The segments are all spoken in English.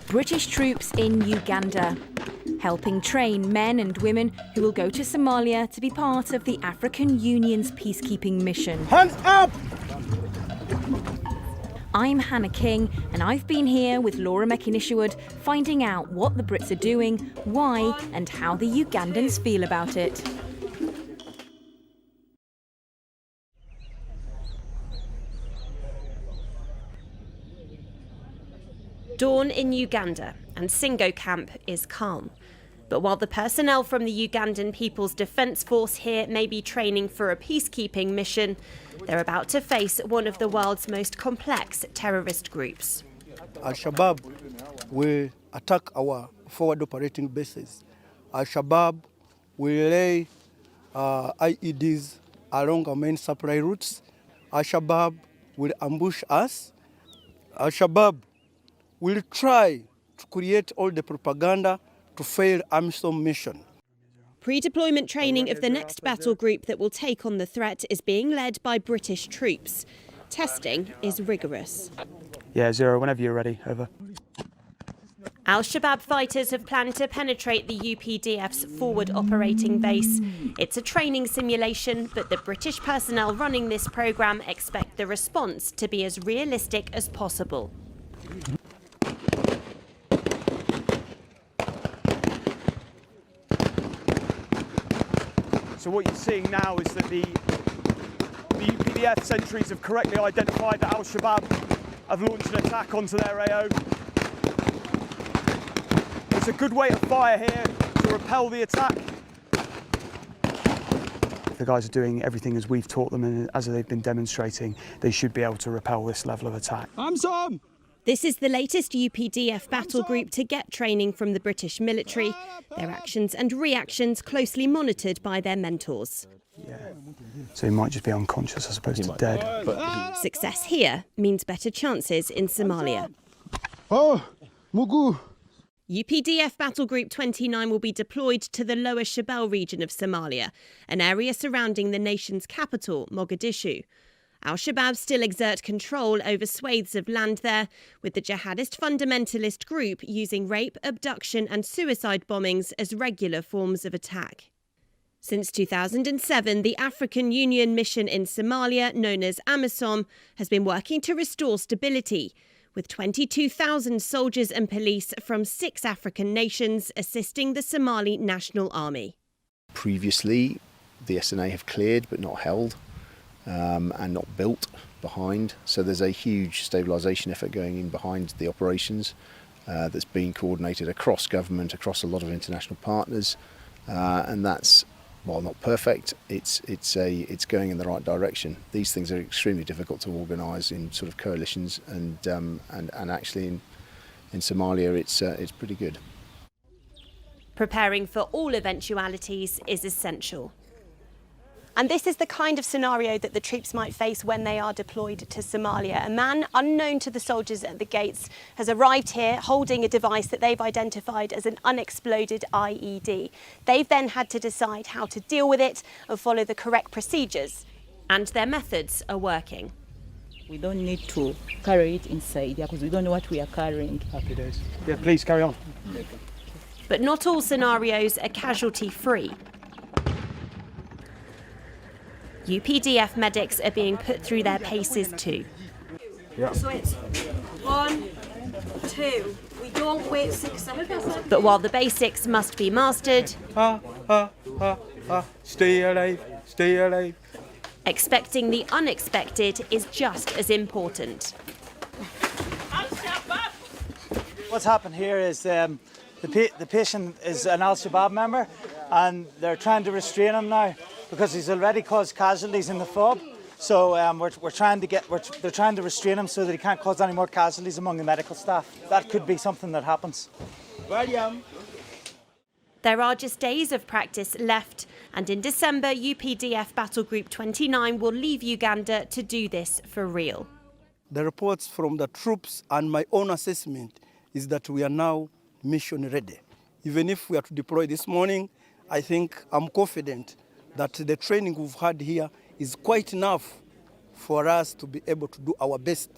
British troops in Uganda, helping train men and women who will go to Somalia to be part of the African Union's peacekeeping mission. Hands up! I'm Hannah King, and I've been here with Laura Makin-Isherwood, finding out what the Brits are doing, why, and how the Ugandans feel about it. Dawn in Uganda, and Singo camp is calm. But while the personnel from the Ugandan People's Defence Force here may be training for a peacekeeping mission, they're about to face one of the world's most complex terrorist groups. Al-Shabaab will attack our forward operating bases. Al-Shabaab will lay IEDs along our main supply routes. Al-Shabaab will ambush us. Al-Shabaab will try to create all the propaganda to fail AMISOM mission. Pre-deployment training of the next battle group that will take on the threat is being led by British troops. Testing is rigorous. Yeah, 0, whenever you're ready, over. Al-Shabaab fighters have planned to penetrate the UPDF's forward operating base. It's a training simulation, but the British personnel running this programme expect the response to be as realistic as possible. So what you're seeing now is that the UPDF sentries have correctly identified that al-Shabaab have launched an attack onto their AO. It's a good way to fire here to repel the attack. The guys are doing everything as we've taught them, and as they've been demonstrating, they should be able to repel this level of attack. This is the latest UPDF battle group to get training from the British military, their actions and reactions closely monitored by their mentors. Yeah. So he might just be unconscious as opposed to dead. Success here means better chances in Somalia. UPDF Battle Group 29 will be deployed to the Lower Shabelle region of Somalia, an area surrounding the nation's capital, Mogadishu. Al-Shabaab still exert control over swathes of land there, with the jihadist fundamentalist group using rape, abduction and suicide bombings as regular forms of attack. Since 2007, the African Union mission in Somalia, known as AMISOM, has been working to restore stability, with 22,000 soldiers and police from 6 African nations assisting the Somali National Army. Previously, the SNA have cleared but not held. And not built behind. So there's a huge stabilisation effort going in behind the operations that's being coordinated across government, across a lot of international partners, and that's, while not perfect, it's going in the right direction. These things are extremely difficult to organise in sort of coalitions, and actually in Somalia it's pretty good. Preparing for all eventualities is essential. And this is the kind of scenario that the troops might face when they are deployed to Somalia. A man unknown to the soldiers at the gates has arrived here holding a device that they've identified as an unexploded IED. They've then had to decide how to deal with it and follow the correct procedures. And their methods are working. We don't need to carry it inside because we don't know what we are carrying. Happy days. Yeah, please carry on. But not all scenarios are casualty-free. UPDF medics are being put through their paces too. Yeah. So it's 1, 2. We don't wait 6 seconds. But while the basics must be mastered, Stay alive, stay alive. expecting the unexpected is just as important. What's happened here is the patient is an al-Shabaab member, and they're trying to restrain him now because he's already caused casualties in the FOB. So they're trying to restrain him so that he can't cause any more casualties among the medical staff. That could be something that happens. There are just days of practice left, and in December, UPDF Battle Group 29 will leave Uganda to do this for real. The reports from the troops and my own assessment is that we are now mission ready. Even if we are to deploy this morning, I think I'm confident that the training we've had here is quite enough for us to be able to do our best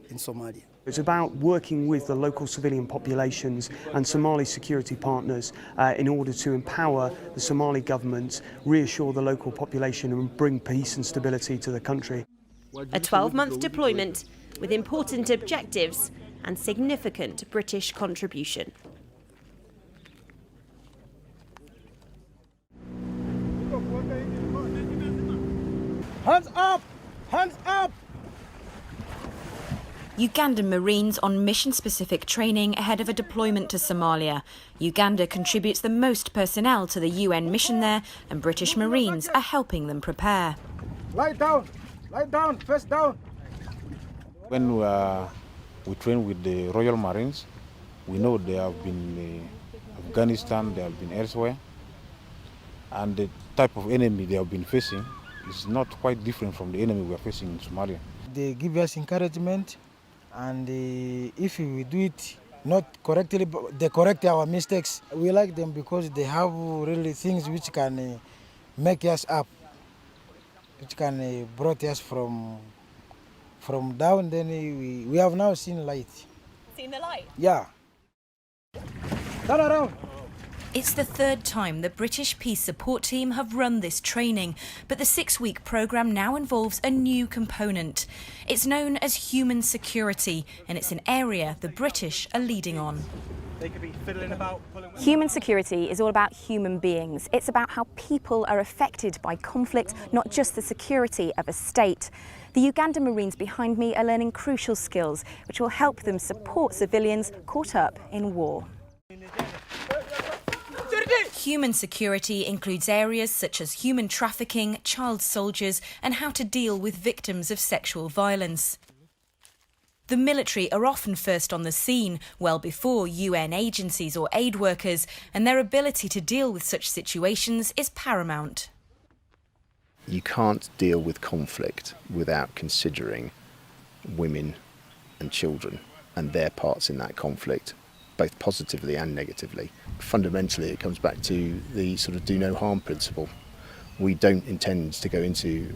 in Somalia. It's about working with the local civilian populations and Somali security partners in order to empower the Somali government, reassure the local population and bring peace and stability to the country. A 12-month deployment with important objectives and significant British contribution. Hands up! Hands up! Ugandan Marines on mission-specific training ahead of a deployment to Somalia. Uganda contributes the most personnel to the UN mission there, and British Marines are helping them prepare. Lie down! Lie down! Face down! When we train with the Royal Marines, we know they have been in Afghanistan, they have been elsewhere, and the type of enemy they have been facing is not quite different from the enemy we are facing in Somalia. They give us encouragement, and if we do it not correctly, they correct our mistakes. We like them because they have really things which can make us up, which can brought us from down. Then we have now seen light. Seen the light? Yeah. Turn around. It's the third time the British Peace Support Team have run this training, but the 6-week programme now involves a new component. It's known as human security, and it's an area the British are leading on. They could be fiddling about. Human security is all about human beings. It's about how people are affected by conflict, not just the security of a state. The Ugandan Marines behind me are learning crucial skills which will help them support civilians caught up in war. Human security includes areas such as human trafficking, child soldiers, and how to deal with victims of sexual violence. The military are often first on the scene, well before UN agencies or aid workers, and their ability to deal with such situations is paramount. You can't deal with conflict without considering women and children and their parts in that conflict, both positively and negatively. Fundamentally, it comes back to the sort of do no harm principle. We don't intend to go into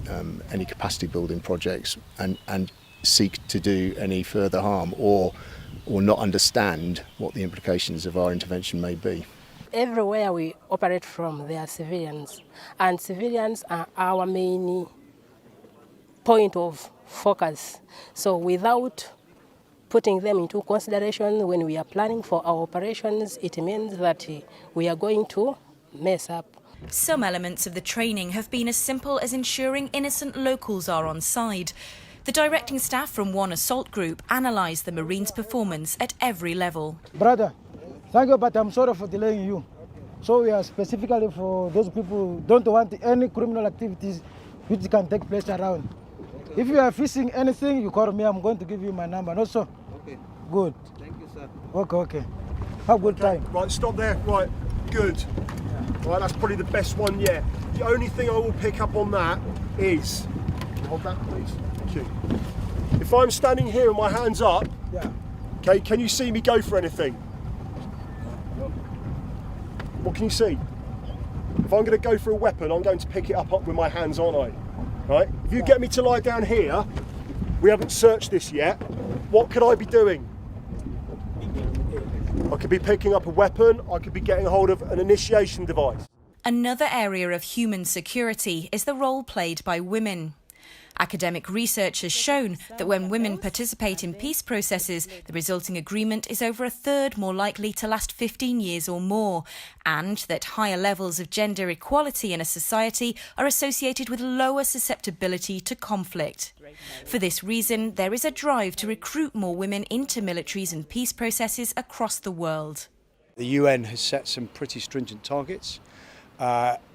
any capacity building projects and seek to do any further harm or not understand what the implications of our intervention may be. Everywhere we operate from, there are civilians, and civilians are our main point of focus. So without putting them into consideration when we are planning for our operations, it means that we are going to mess up. Some elements of the training have been as simple as ensuring innocent locals are on side. The directing staff from one assault group analysed the Marines' performance at every level. Brother, thank you, but I'm sorry for delaying you. So we are specifically for those people who don't want any criminal activities which can take place around. If you are facing anything, you call me. I'm going to give you my number. No, sir? Okay. Good. Thank you, sir. Okay. Have a good time. Right, stop there. Right, good. Right, that's probably the best one yet. The only thing I will pick up on that is... Hold that, please. Thank you. If I'm standing here and my hand's up, Yeah. okay, can you see me go for anything? What can you see? If I'm going to go for a weapon, I'm going to pick it up with my hands, aren't I? Right? If you get me to lie down here, we haven't searched this yet, what could I be doing? I could be picking up a weapon, I could be getting hold of an initiation device. Another area of human security is the role played by women. Academic research has shown that when women participate in peace processes, the resulting agreement is over a third more likely to last 15 years or more, and that higher levels of gender equality in a society are associated with lower susceptibility to conflict. For this reason, there is a drive to recruit more women into militaries and peace processes across the world. The UN has set some pretty stringent targets.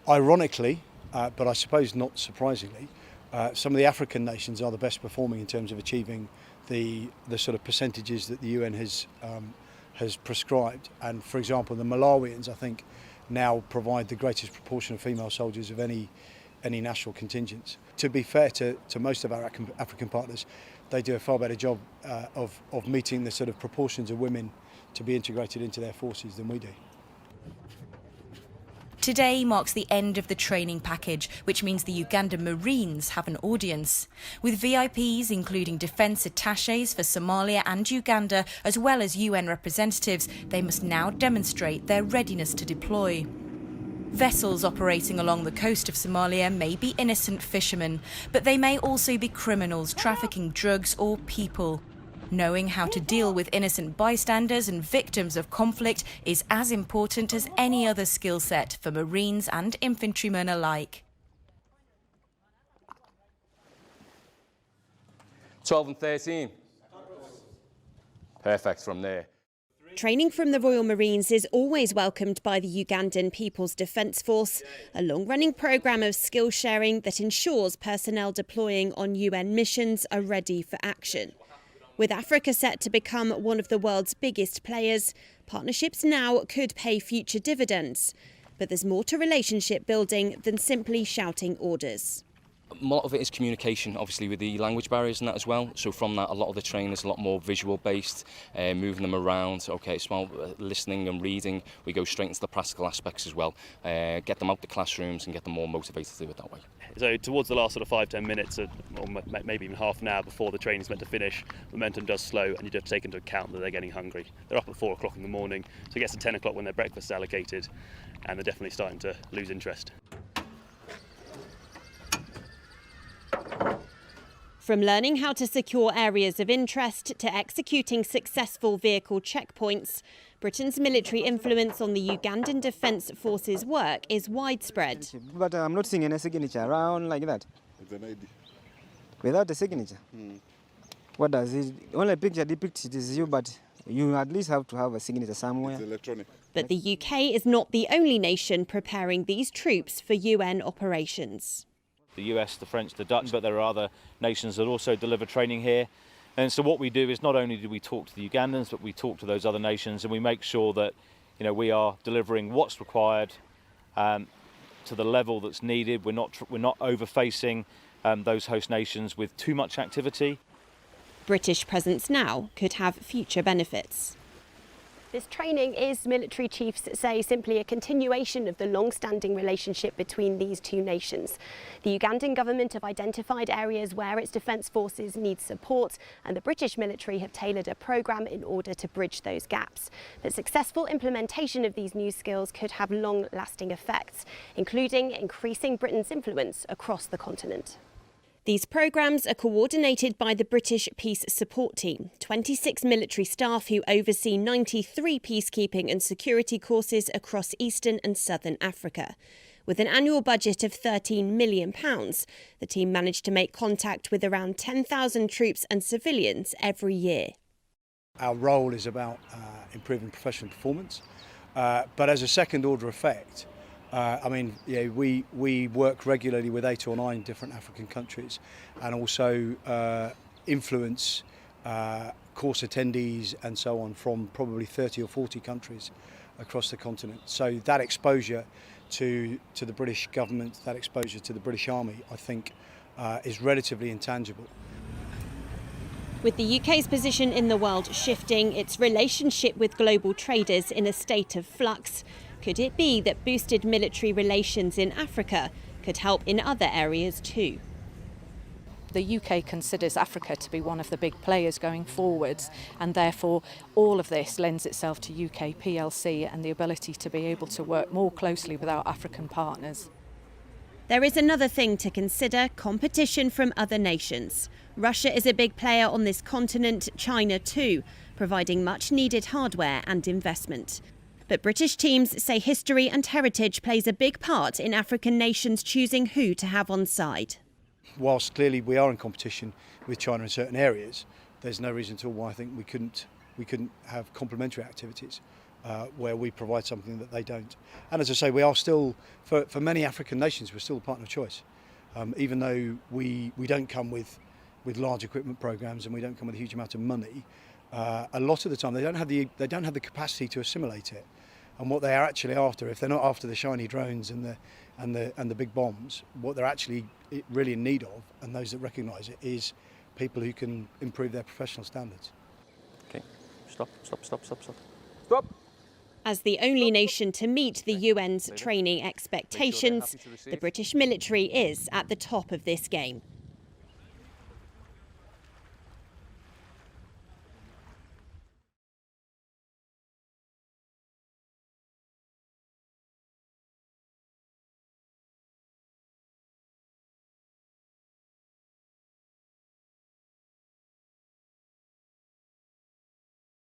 Ironically, but I suppose not surprisingly, some of the African nations are the best performing in terms of achieving the sort of percentages that the UN has prescribed. And for example, the Malawians, I think, now provide the greatest proportion of female soldiers of any national contingents. To be fair to most of our African partners, they do a far better job of meeting the sort of proportions of women to be integrated into their forces than we do. Today marks the end of the training package, which means the Ugandan Marines have an audience. With VIPs, including defence attachés for Somalia and Uganda, as well as UN representatives, they must now demonstrate their readiness to deploy. Vessels operating along the coast of Somalia may be innocent fishermen, but they may also be criminals trafficking drugs or people. Knowing how to deal with innocent bystanders and victims of conflict is as important as any other skill set for Marines and infantrymen alike. 12 and 13. Perfect from there. Training from the Royal Marines is always welcomed by the Ugandan People's Defence Force, a long-running programme of skill sharing that ensures personnel deploying on UN missions are ready for action. With Africa set to become one of the world's biggest players, partnerships now could pay future dividends. But there's more to relationship building than simply shouting orders. A lot of it is communication, obviously, with the language barriers and that as well. So from that, a lot of the training is a lot more visual based, moving them around. Okay, it's about listening and reading. We go straight into the practical aspects as well. Get them out the classrooms and get them more motivated to do it that way. So towards the last sort of 5-10 minutes, or maybe even half an hour before the training's meant to finish, momentum does slow, and you have to take into account that they're getting hungry. They're up at 4 o'clock in the morning, so it gets to 10 o'clock when their breakfast is allocated, and they're definitely starting to lose interest. From learning how to secure areas of interest to executing successful vehicle checkpoints, Britain's military influence on the Ugandan Defence Force's work is widespread. But I'm not seeing any signature around like that. It's an ID. Without a signature? What does it? Only picture depicts it is you, but you at least have to have a signature somewhere. It's electronic. But the UK is not the only nation preparing these troops for UN operations. The US, the French, the Dutch, but there are other nations that also deliver training here. And so what we do is not only do we talk to the Ugandans, but we talk to those other nations, and we make sure that we are delivering what's required to the level that's needed. We're not overfacing those host nations with too much activity. British presence now could have future benefits. This training is, military chiefs say, simply a continuation of the long-standing relationship between these two nations. The Ugandan government have identified areas where its defence forces need support, and the British military have tailored a programme in order to bridge those gaps. But successful implementation of these new skills could have long-lasting effects, including increasing Britain's influence across the continent. These programmes are coordinated by the British Peace Support Team, 26 military staff who oversee 93 peacekeeping and security courses across eastern and southern Africa. With an annual budget of £13 million, the team managed to make contact with around 10,000 troops and civilians every year. Our role is about improving professional performance, but as a second order effect, we work regularly with 8 or 9 different African countries, and also influence course attendees and so on from probably 30 or 40 countries across the continent. So that exposure to the British government, that exposure to the British Army, I think is relatively intangible. With the UK's position in the world shifting, its relationship with global traders in a state of flux, could it be that boosted military relations in Africa could help in other areas too? The UK considers Africa to be one of the big players going forwards, and therefore all of this lends itself to UK PLC and the ability to be able to work more closely with our African partners. There is another thing to consider: competition from other nations. Russia is a big player on this continent, China too, providing much needed hardware and investment. But British teams say history and heritage plays a big part in African nations choosing who to have on side. Whilst clearly we are in competition with China in certain areas, there's no reason at all why I think we couldn't have complementary activities where we provide something that they don't. And as I say, we are still, for many African nations, we're still the partner of choice. Even though we don't come with large equipment programs and we don't come with a huge amount of money, a lot of the time they don't have the capacity to assimilate it. And what they are actually after, if they're not after the shiny drones and the big bombs, what they're actually really in need of, and those that recognise it, is people who can improve their professional standards. Okay, stop. As the only nation to meet the UN's training expectations, the British military is at the top of this game.